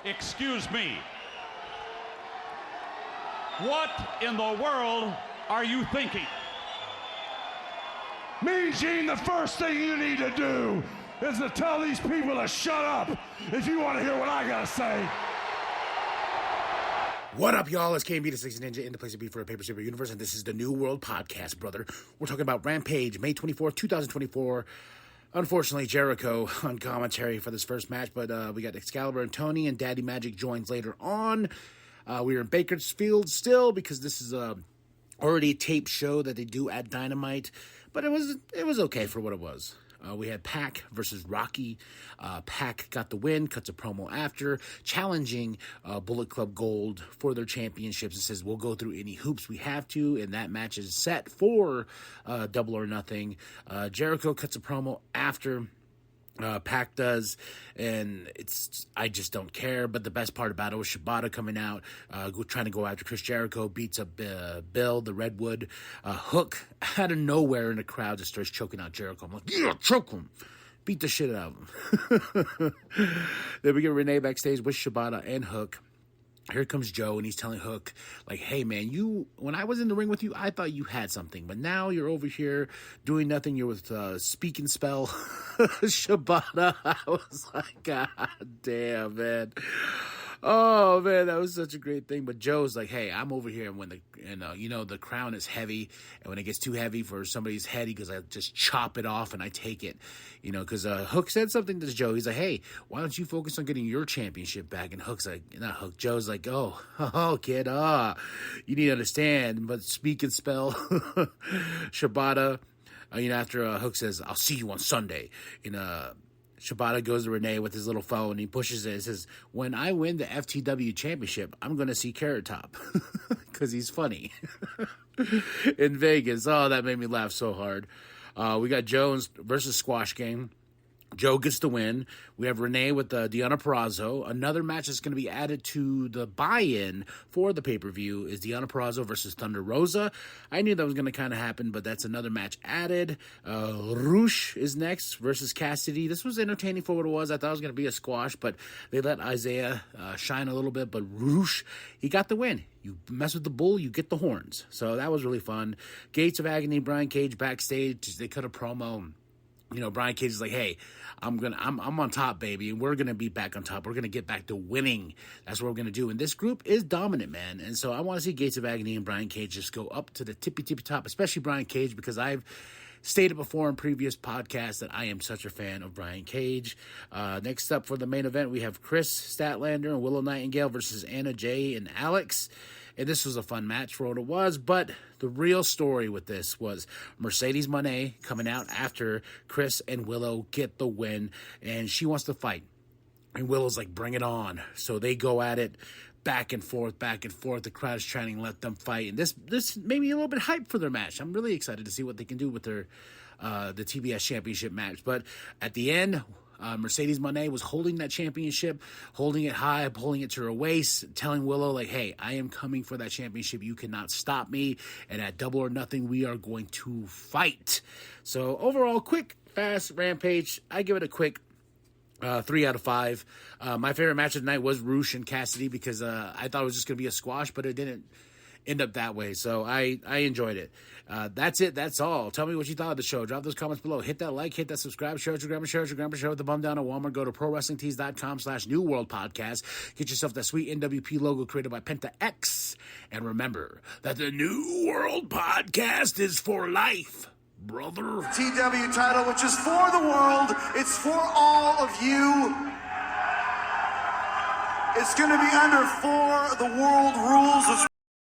Excuse me. What in the world are you thinking? Mean Gene, the first thing you need to do is to tell these people to shut up if you want to hear what I gotta say. What up, y'all? It's KMB, the 60 Ninja, in the place to be for a Paper Super Universe, and this is the New World Podcast, brother. We're talking about Rampage, May 24th, 2024. Unfortunately, Jericho on commentary for this first match, but we got Excalibur and Tony, and Daddy Magic joins later on. We're in Bakersfield still because this is already a taped show that they do at Dynamite, but it was okay for what it was. We had Pac versus Rocky. Pac got the win, cuts a promo after, challenging Bullet Club Gold for their championships and says, we'll go through any hoops we have to, and that match is set for Double or Nothing. Jericho cuts a promo after Pac does, and I just don't care. But the best part about it was Shibata coming out, trying to go after Chris Jericho, beats up Bill, the Redwood. Hook out of nowhere in the crowd just starts choking out Jericho. I'm like, yeah, choke him. Beat the shit out of him. Then we get Renee backstage with Shibata and Hook. Here comes Joe, and he's telling Hook, like, hey, man, when I was in the ring with you, I thought you had something. But now you're over here doing nothing. You're with Speak and Spell Shibata. I was like, God damn, man. Oh, man, that was such a great thing. But Joe's like, hey, I'm over here. And when the crown is heavy, and when it gets too heavy for somebody's head, he goes, I just chop it off and I take it. Because Hook said something to Joe. He's like, hey, why don't you focus on getting your championship back? And Hook's like, not Hook, Joe's like, oh, kid, you need to understand. But Speak and Spell Shibata, after Hook says, I'll see you on Sunday. Shibata goes to Renee with his little phone, and he pushes it and says, when I win the FTW championship, I'm going to see Carrot Top because he's funny in Vegas. Oh, that made me laugh so hard. We got Jones versus Squash Game. Joe gets the win. We have Renee with Deonna Purrazzo. Another match that's going to be added to the buy-in for the pay-per-view is Deonna Purrazzo versus Thunder Rosa. I knew that was going to kind of happen, but that's another match added. Rush is next versus Cassidy. This was entertaining for what it was. I thought it was going to be a squash, but they let Isaiah shine a little bit. But Rush, he got the win. You mess with the bull, you get the horns. So that was really fun. Gates of Agony, Brian Cage backstage. They cut a promo. Brian Cage is like, hey, I'm on top, baby, and we're going to be back on top. We're going to get back to winning. That's what we're going to do. And this group is dominant, man. And so I want to see Gates of Agony and Brian Cage just go up to the tippy top, especially Brian Cage, because I've stated before in previous podcasts that I am such a fan of Brian Cage. Next up for the main event, we have Chris Statlander and Willow Nightingale versus Anna Jay and Alex. And this was a fun match for what it was, but the real story with this was Mercedes Moné coming out after Chris and Willow get the win, and she wants to fight. And Willow's like, bring it on. So they go at it back and forth. The crowd is trying to let them fight. And this made me a little bit hyped for their match. I'm really excited to see what they can do with their the TBS Championship match. But at the end, Mercedes Moné was holding that championship, holding it high, pulling it to her waist, telling Willow, like, hey, I am coming for that championship. You cannot stop me. And at Double or Nothing, we are going to fight. So overall, quick, fast Rampage. I give it a quick 3 out of 5. My favorite match of the night was Rush and Cassidy because I thought it was just going to be a squash, but it didn't end up that way. So I enjoyed it. That's it. That's all. Tell me what you thought of the show. Drop those comments below. Hit that like, hit that subscribe, share it with your grandma, share with the bum down at Walmart. Go to ProWrestlingTees.com/New World Podcast. Get yourself that sweet NWP logo created by Penta X. And remember that the New World Podcast is for life, brother. TW title, which is for the world. It's for all of you. It's going to be under For the World rules as